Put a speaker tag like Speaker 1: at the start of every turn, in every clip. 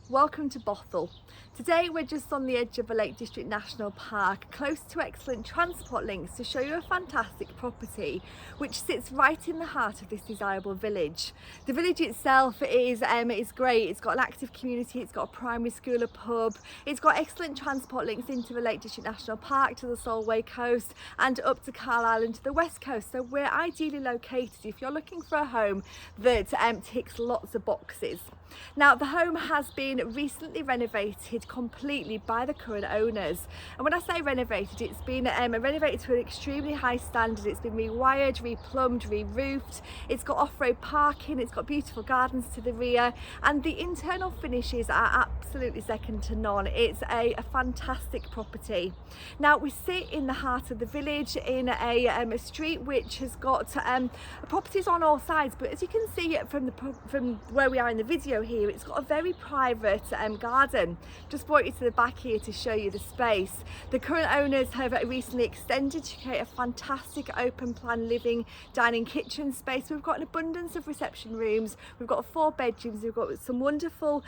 Speaker 1: Welcome to Bothel. Today we're just on the edge of a Lake District National Park, close to excellent transport links to show you a fantastic property which sits right in the heart of this desirable village. The village itself is great. It's got an active community, it's got a primary school, a pub, it's got excellent transport links into the Lake District National Park, to the Solway coast and up to Carlisle and to the west coast. So we're ideally located if you're looking for a home that ticks lots of boxes. Now the home has been recently renovated completely by the current owners, and when I say renovated, it's been renovated to an extremely high standard. It's been rewired, replumbed, re-roofed, it's got off-road parking, it's got beautiful gardens to the rear, and the internal finishes are absolutely second to none. It's a fantastic property. Now we sit in the heart of the village in a street which has got properties on all sides, but as you can see from where we are in the video here, it's got a very private garden. Just brought you to the back here to show you the space. The current owners have recently extended to create a fantastic open plan living, dining, kitchen space. We've got an abundance of reception rooms, we've got 4 bedrooms, we've got some wonderful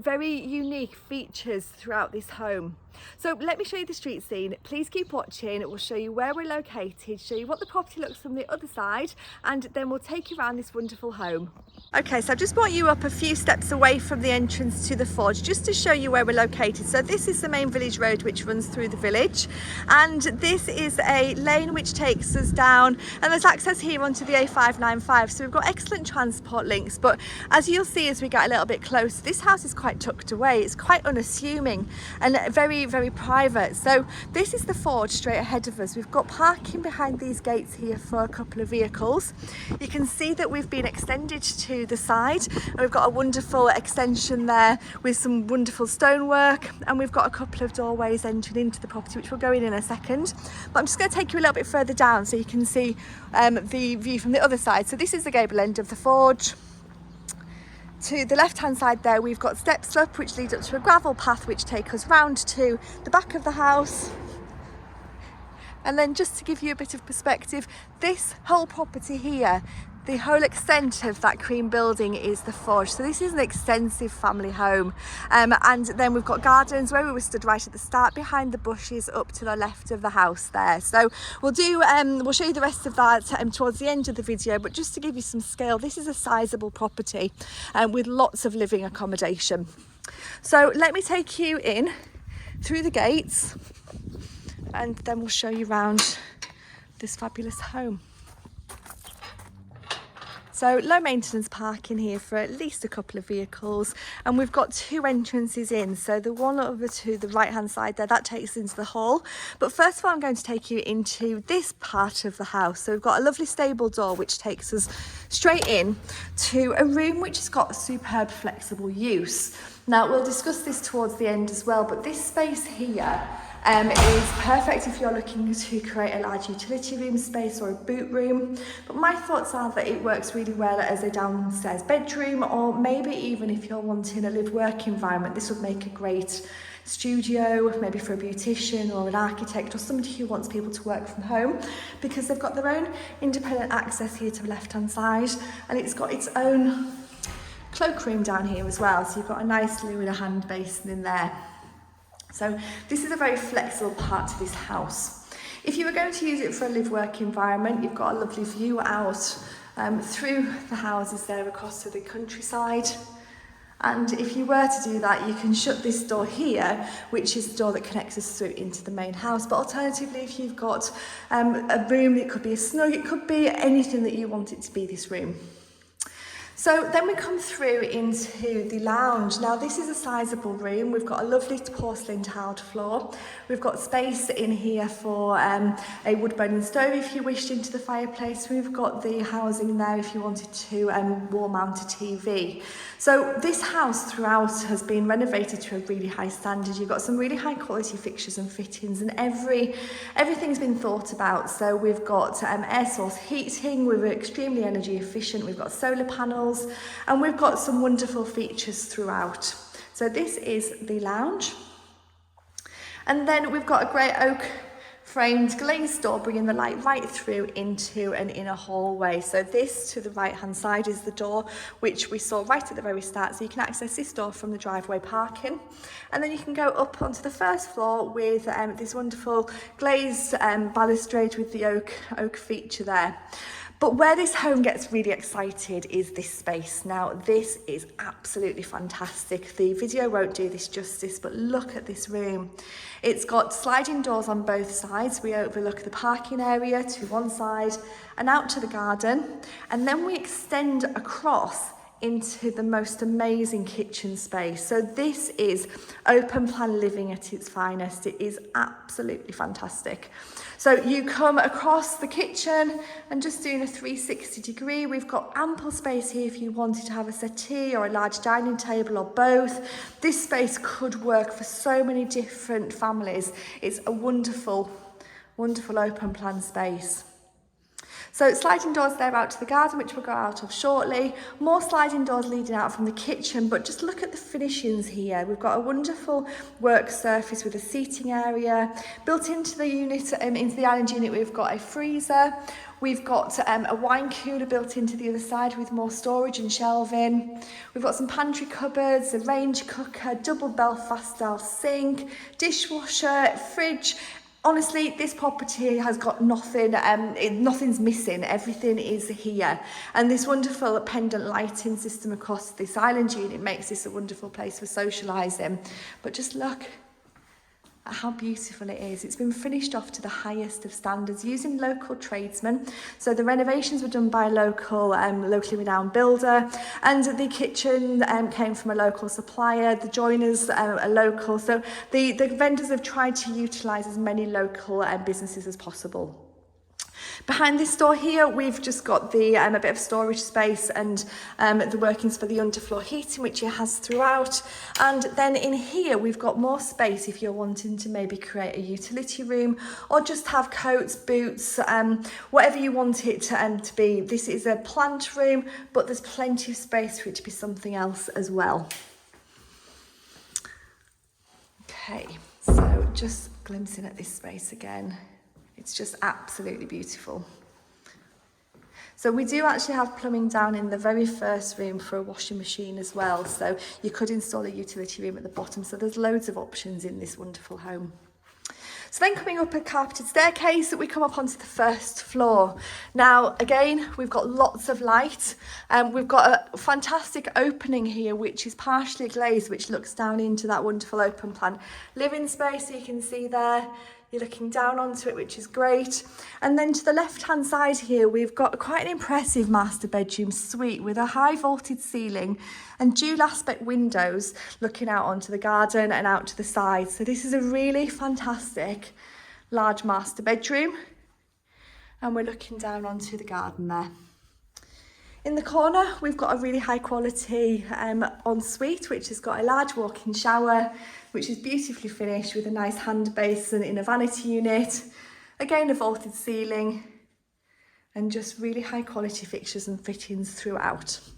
Speaker 1: very unique features throughout this home. So let me show you the street scene. Please keep watching. We'll show you where we're located, show you what the property looks from the other side, and then we'll take you around this wonderful home. Okay, so I've just brought you up a few steps away from the entrance to the forge just to show you where we're located. So this is the main village road which runs through the village, and this is a lane which takes us down, and there's access here onto the A595. So we've got excellent transport links, but as you'll see as we get a little bit closer, this house is quite tucked away. It's quite unassuming and very private. So this is the forge straight ahead of us. We've got parking behind these gates here for a couple of vehicles. You can see that we've been extended to the side, and we've got a wonderful extension there with some wonderful stonework, and we've got a couple of doorways entering into the property which we'll go in a second. But I'm just going to take you a little bit further down so you can see the view from the other side. So this is the gable end of the forge. To the left hand side there, we've got steps up which lead up to a gravel path which take us round to the back of the house. And then just to give you a bit of perspective, this whole property here, the whole extent of that cream building is the forge. So this is an extensive family home. And then we've got gardens where we were stood right at the start, behind the bushes up to the left of the house there. So we'll show you the rest of that towards the end of the video, but just to give you some scale, this is a sizable property with lots of living accommodation. So let me take you in through the gates, and then we'll show you around this fabulous home. So low maintenance parking here for at least a couple of vehicles, and we've got 2 entrances in. So the one over to the right hand side there, that takes us into the hall. But first of all, I'm going to take you into this part of the house. So we've got a lovely stable door which takes us straight in to a room which has got superb flexible use. Now we'll discuss this towards the end as well, but this space here is perfect if you're looking to create a large utility room space or a boot room. But my thoughts are that it works really well as a downstairs bedroom, or maybe even if you're wanting a live-work environment, this would make a great studio, maybe for a beautician or an architect or somebody who wants people to work from home, because they've got their own independent access here to the left-hand side, and it's got its own cloakroom down here as well. So you've got a nice loo and a hand basin in there. So this is a very flexible part to this house. If you were going to use it for a live-work environment, you've got a lovely view out through the houses there across to the countryside. And if you were to do that, you can shut this door here, which is the door that connects us through into the main house. But alternatively, if you've got a room, it could be a snug, it could be anything that you want it to be, this room. So then we come through into the lounge. Now this is a sizable room. We've got a lovely porcelain tiled floor. We've got space in here for a wood burning stove if you wished, into the fireplace. We've got the housing there if you wanted to wall mount a TV. So this house throughout has been renovated to a really high standard. You've got some really high quality fixtures and fittings, and everything's been thought about. So we've got air source heating, we're extremely energy efficient, we've got solar panels, and we've got some wonderful features throughout. So this is the lounge, and then we've got a grey oak framed glazed door, bringing the light right through into an inner hallway. So this to the right hand side is the door which we saw right at the very start, so you can access this door from the driveway parking, and then you can go up onto the first floor with this wonderful glazed balustrade with the oak feature there. But where this home gets really excited is this space. Now, this is absolutely fantastic. The video won't do this justice, but look at this room. It's got sliding doors on both sides. We overlook the parking area to one side and out to the garden. And then we extend across into the most amazing kitchen space. So this is open plan living at its finest. It is absolutely fantastic. So you come across the kitchen and just doing a 360 degree, we've got ample space here if you wanted to have a settee or a large dining table or both. This space could work for so many different families. It's a wonderful, wonderful open plan space. So sliding doors there out to the garden, which we'll go out of shortly. More sliding doors leading out from the kitchen, but just look at the finishings here. We've got a wonderful work surface with a seating area. Built into the unit, into the island unit, we've got a freezer. We've got a wine cooler built into the other side with more storage and shelving. We've got some pantry cupboards, a range cooker, double Belfast style sink, dishwasher, fridge. Honestly, this property has got nothing, nothing's missing, everything is here. And this wonderful pendant lighting system across this island unit makes this a wonderful place for socialising. But just look at how beautiful it is. It's been finished off to the highest of standards using local tradesmen. So the renovations were done by a locally renowned builder, and the kitchen came from a local supplier. The joiners are local. So the vendors have tried to utilise as many local businesses as possible. Behind this door here, we've just got the a bit of storage space and the workings for the underfloor heating, which it has throughout. And then in here, we've got more space if you're wanting to maybe create a utility room or just have coats, boots, whatever you want it to be. This is a plant room, but there's plenty of space for it to be something else as well. Okay, so just glimpsing at this space again. It's just absolutely beautiful. So we do actually have plumbing down in the very first room for a washing machine as well. So you could install a utility room at the bottom. So there's loads of options in this wonderful home. So then coming up a carpeted staircase, we come up onto the first floor. Now, again, we've got lots of light. We've got a fantastic opening here, which is partially glazed, which looks down into that wonderful open plan living space. So you can see there, you're looking down onto it, which is great. And then to the left-hand side here, we've got quite an impressive master bedroom suite with a high vaulted ceiling and dual aspect windows looking out onto the garden and out to the side. So this is a really fantastic large master bedroom. And we're looking down onto the garden there. In the corner, we've got a really high quality ensuite, which has got a large walk-in shower, which is beautifully finished with a nice hand basin in a vanity unit. Again, a vaulted ceiling and just really high quality fixtures and fittings throughout. So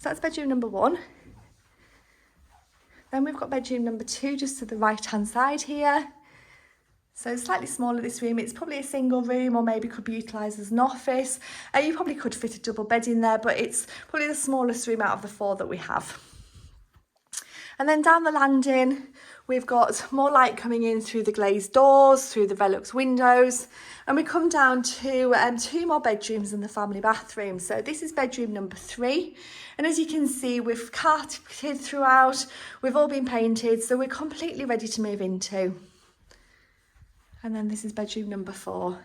Speaker 1: that's bedroom number 1. Then we've got bedroom number 2 just to the right-hand side here. So slightly smaller this room. It's probably a single room or maybe could be utilised as an office. You probably could fit a double bed in there, but it's probably the smallest room out of the 4 that we have. And then down the landing, we've got more light coming in through the glazed doors, through the Velux windows. And we come down to 2 more bedrooms in the family bathroom. So this is bedroom number 3. And as you can see, we've carpeted throughout. We've all been painted, so we're completely ready to move into. And then this is bedroom number 4.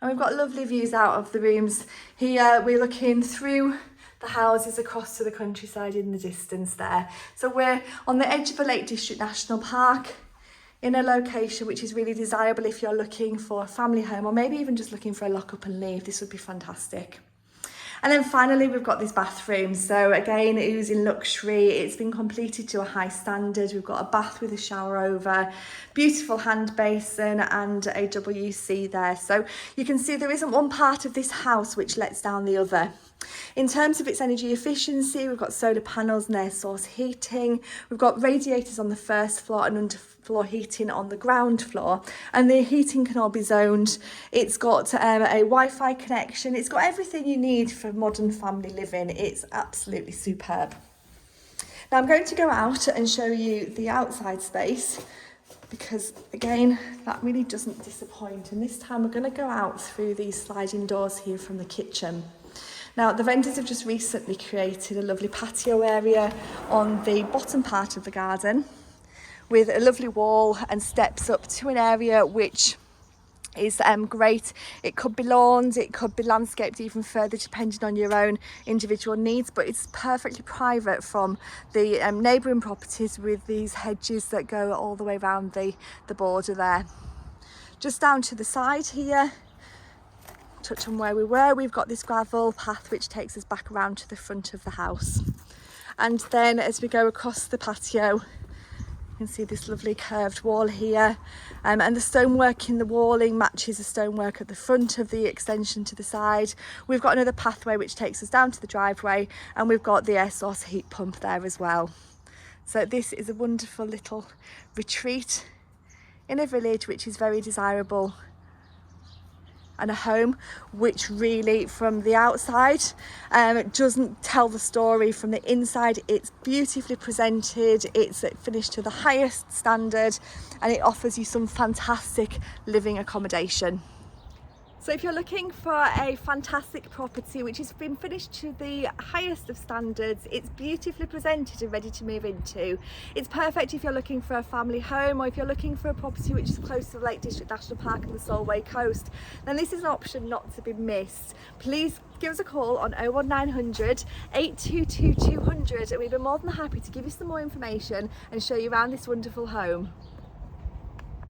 Speaker 1: And we've got lovely views out of the rooms. Here we're looking through the houses across to the countryside in the distance there. So we're on the edge of a Lake District National Park in a location which is really desirable if you're looking for a family home or maybe even just looking for a lock up and leave. This would be fantastic. And then finally, we've got this bathroom. So again, oozing luxury. It's been completed to a high standard. We've got a bath with a shower over, beautiful hand basin and a WC there. So you can see there isn't one part of this house which lets down the other. In terms of its energy efficiency, we've got solar panels and air source heating. We've got radiators on the first floor and underfloor heating on the ground floor. And the heating can all be zoned. It's got a Wi-Fi connection. It's got everything you need for modern family living. It's absolutely superb. Now I'm going to go out and show you the outside space, because again, that really doesn't disappoint. And this time we're going to go out through these sliding doors here from the kitchen. Now, the vendors have just recently created a lovely patio area on the bottom part of the garden with a lovely wall and steps up to an area which is great. It could be lawns, it could be landscaped even further depending on your own individual needs, but it's perfectly private from the neighbouring properties with these hedges that go all the way around the border there. Just down to the side here, touch on where we were, we've got this gravel path which takes us back around to the front of the house. And then as we go across the patio, you can see this lovely curved wall here, and the stonework in the walling matches the stonework at the front of the extension to the side. We've got another pathway which takes us down to the driveway, and we've got the air source heat pump there as well. So this is a wonderful little retreat in a village which is very desirable, and a home which really from the outside doesn't tell the story from the inside. It's beautifully presented, it's finished to the highest standard, and it offers you some fantastic living accommodation. So if you're looking for a fantastic property which has been finished to the highest of standards, it's beautifully presented and ready to move into. It's perfect if you're looking for a family home, or if you're looking for a property which is close to the Lake District National Park and the Solway coast, then this is an option not to be missed. Please give us a call on 01900 822 200 and we'd be more than happy to give you some more information and show you around this wonderful home.